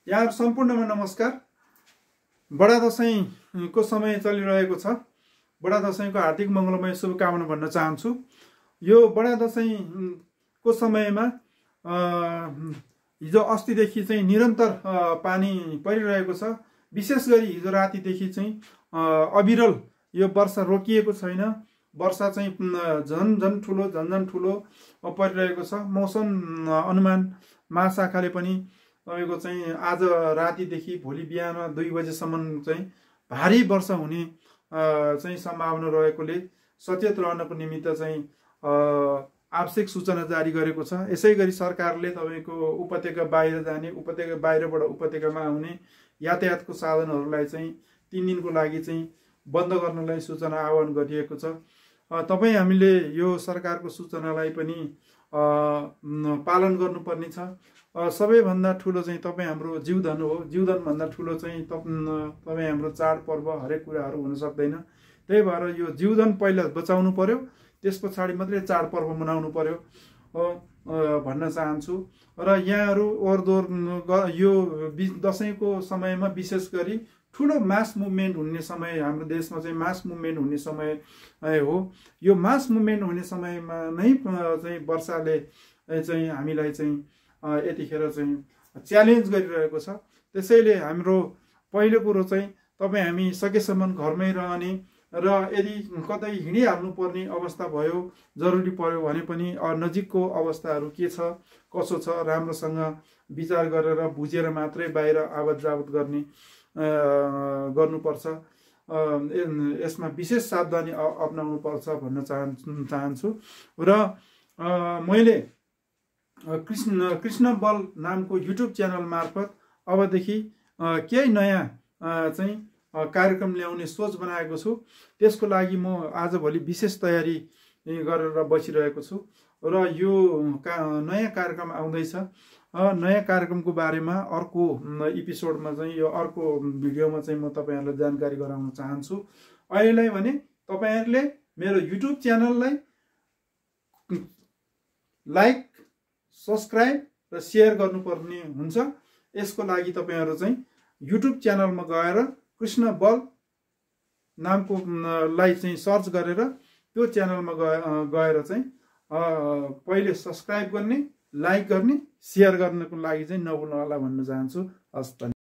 यहाँ सम्पूर्णमा नमस्कार। बडा दशैंको समय चलिरहेको छ। बडा दशैंको हार्दिक मङ्गलमय शुभकामना भन्न चाहन्छु। यो बडा दशैंको समयमा हिजो अस्तिदेखि चाहिँ निरन्तर पानी परिरहेको छ। विशेष गरी हिजो रातिदेखि चाहिँ अविरल यो वर्षा रोकिएको छैन। वर्षा चाहिँ झन ठुलो परिरहेको छ। मौसम अनुमान महाशाखाले पनि तपाईको चाहिँ आज रातिदेखि भोलि बिहान 2 बजेसम्म चाहिँ भारी वर्षा हुने चाहिँ सम्भावना रहेकोले सचेत रहनको निमित्त चाहिँ आवश्यक सूचना जारी गरेको छ। यसैगरी सरकारले तपाईको उपत्यका बाहिर जाने, उपत्यका बाहिरबाट उपत्यकामा आउने यातायातको साधनहरूलाई चाहिँ 3 दिनको लागि चाहिँ बन्द गर्नलाई सूचना आह्वान गरिएको छ। हामीले यो सरकारको सूचनालाई पनि पालन गर्नुपर्ने छ। सबैभन्दा ठुलो चाहिँ तपाईँ हाम्रो जीवधन हो। जीवधन भन्दा ठुलो चाहिँ तपाईँ हाम्रो चाडपर्व हरेक कुराहरू हुन सक्दैन। त्यही भएर यो जीवधन पहिला बचाउनु पर्यो, त्यस पछाडि मात्रै चाडपर्व मनाउनु पर्यो भन्न चाहन्छु। र यहाँहरू ओहोरदोहोर यो दशैंको समयमा विशेष गरी ठुलो मास मुभमेन्ट हुने समय, हाम्रो देशमा चाहिँ मास मुभमेन्ट हुने समय हो। यो मास मुभमेन्ट हुने समयमा नै चाहिँ वर्षाले चाहिँ हामीलाई चाहिँ यतिखेर चाहिँ च्यालेन्ज गरिरहेको छ। त्यसैले हाम्रो पहिलो कुरो चाहिँ तपाईँ हामी सकेसम्म घरमै रहने र यदि कतै हिँडिहाल्नु पर्ने अवस्था भयो, जरुरी पर्यो भने पनि नजिकको अवस्थाहरू के छ कसो छ राम्रोसँग विचार गरेर बुझेर मात्रै बाहिर आवत जावत गर्नुपर्छ। यसमा विशेष सावधानी अपनाउनु पर्छ भन्न चाहन्छु। र मैले कृष्ण बल नामको युट्युब च्यानल मार्फत अबदेखि केही नयाँ चाहिँ कार्यक्रम ल्याउने सोच बनाएको छु। त्यसको लागि म आजभोलि विशेष तयारी गरेर बसिरहेको छु र यो नयाँ कार्यक्रम आउँदैछ। नयाँ कार्यक्रमको बारेमा अर्को एपिसोडमा चाहिँ यो अर्को भिडियोमा चाहिँ म तपाईहरुलाई जानकारी गराउन चाहन्छु। अहिलेलाई भने तपाईहरुले मेरो युट्युब च्यानललाई लाइक, सब्स्क्राइब र शेयर गर्नुपर्ने हुन्छ। यसको लागि तपाईहरु चाहिँ युट्युब च्यानलमा गएर कृष्ण बल नामको लाई चाहिँ सर्च गरेर त्यो च्यानलमा गएर चाहिँ पहिले सब्स्क्राइब गर्ने, लाइक गर्ने, शेयर गर्नको लागि चाहिँ नभुल्नु होला भन्न चाहन्छु। हस्।